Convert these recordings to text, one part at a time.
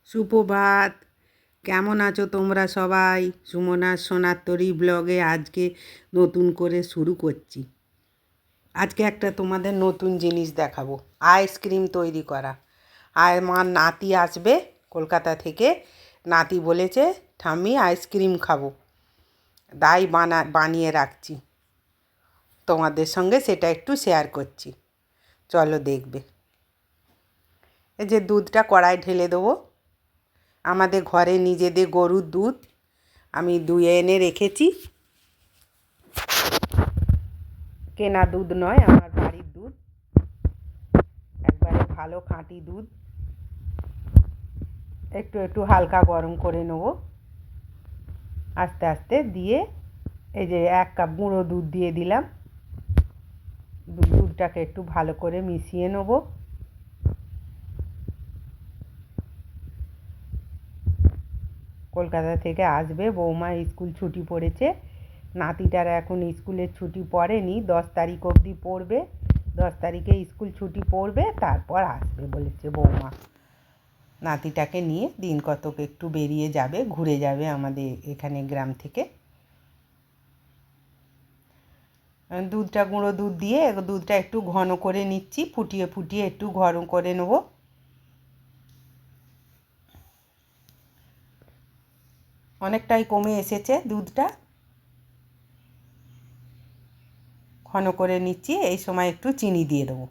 সুপ্রভাত। কেমন আছো তোমরা সবাই? সুমনার সোনার তরী ব্লগে আজকে নতুন করে শুরু করছি। আজকে একটা তোমাদের নতুন জিনিস দেখাবো, আইসক্রিম তৈরি করা। আর আমার নাতি আসবে কলকাতা থেকে। নাতি বলেছে ঠাম্মি আইসক্রিম খাবো, তাই বানিয়ে রাখছি। তোমাদের সঙ্গে সেটা একটু শেয়ার করছি, চলো দেখবে। এই যে দুধটা কড়ায় ঢেলে দেবো। আমাদের ঘরে নিজেদের গরুর দুধ আমি দুয়ে এনে রেখেছি, কেনা দুধ নয়, আমার বাড়ির দুধ, একবারে ভালো খাঁটি দুধ। একটু একটু হালকা গরম করে নেব আস্তে আস্তে দিয়ে। এই যে 1 কাপ গুঁড়ো দুধ দিয়ে দিলাম। দুধটাকে একটু ভালো করে মিশিয়ে নেব। কলকাতা থেকে আসবে বৌমা, স্কুল ছুটি পড়েছে। নাতিটার এখন স্কুলের ছুটি পড়েনি, 10 তারিখ অবধি পড়বে। 10 তারিখে স্কুল ছুটি পড়বে, তারপর আসবে বলেছে বৌমা। নাতিটাকে নিয়ে দিন কতক একটু বেরিয়ে যাবে, ঘুরে যাবে আমাদের এখানে গ্রাম থেকে। দুধটা গুঁড়ো দুধ দিয়ে দুধটা একটু ঘন করে নিচ্ছি, ফুটিয়ে ফুটিয়ে একটু গরম করে নেব। অনেকটাই কমে এসেছে দুধটা, ঘন করে নিচ্ছি। এই সময় একটু চিনি দিয়ে দেবো,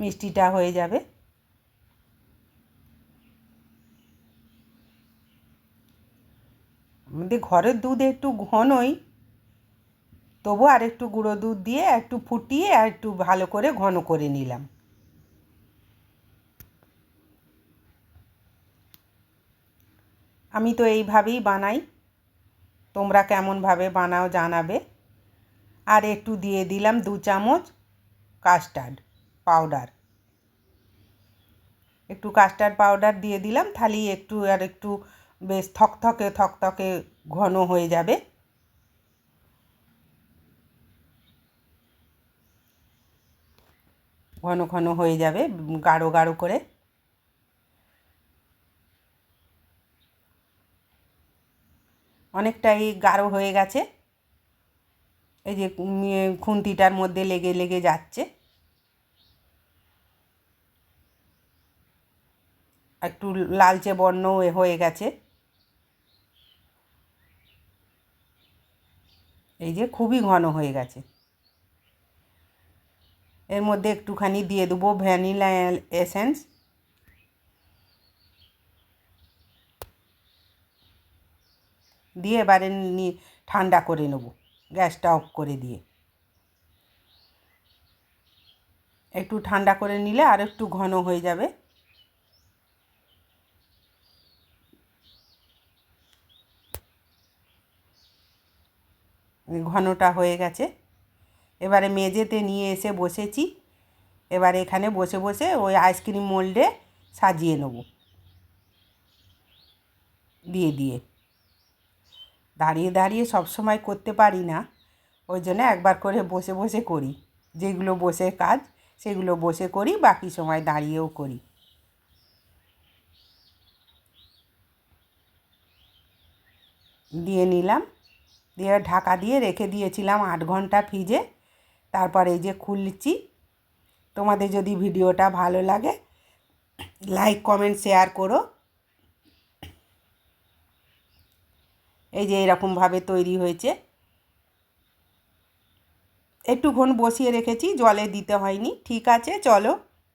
মিষ্টিটা হয়ে যাবে। আমাদের ঘরের দুধ একটু ঘনই, তবু আর একটু গুঁড়ো দুধ দিয়ে একটু ফুটিয়ে আর একটু ভালো করে ঘন করে নিলাম। আমি তো এইভাবেই বানাই, তোমরা কেমনভাবে বানাও জানাবে। আর একটু দিয়ে দিলাম 2 চামচ কাস্টার্ড পাউডার। একটু কাস্টার্ড পাউডার দিয়ে দিলাম, তাহলে একটু আর একটু বেশ থকথকে থকথকে ঘন হয়ে যাবে। ঘন ঘন হয়ে যাবে, গাঢ় গাঢ় করে। অনেকটাই গাঢ় হয়ে গেছে, এই যে খুন্তিটার মধ্যে লেগে লেগে যাচ্ছে। একটু লালচে বর্ণ হয়ে গেছে, এই যে খুবই ঘন হয়ে গেছে। এর মধ্যে একটুখানি দিয়ে দেবো ভ্যানিলা এসেন্স। দিয়ে এবারে ঠান্ডা করে নেব, গ্যাসটা অফ করে দিয়ে। একটু ঠান্ডা করে নিলে আর একটু ঘন হয়ে যাবে। ঘনটা হয়ে গেছে। এবারে মেঝেতে নিয়ে এসে বসেছি। এবারে এখানে বসে বসে ওই আইসক্রিম মোল্ডে সাজিয়ে নেব দিয়ে দিয়ে। দাঁড়িয়ে দাঁড়িয়ে সব সময় করতে পারি না, ওই জন্য একবার করে বসে বসে করি। যেগুলো বসে কাজ সেগুলো বসে করি, বাকি সময় দাঁড়িয়েও করি। দিয়ে নিলাম, দিয়ে ঢাকা দিয়ে রেখে দিয়েছিলাম 8 ঘন্টা ফ্রিজে। তারপর এই যে খুলছি। তোমাদের যদি ভিডিওটা ভালো লাগে লাইক কমেন্ট শেয়ার করো। এই যে এরকমভাবে তৈরি হয়েছে। একটুক্ষণ বসিয়ে রেখেছি, জলে দিতে হয়নি। ঠিক আছে, চলো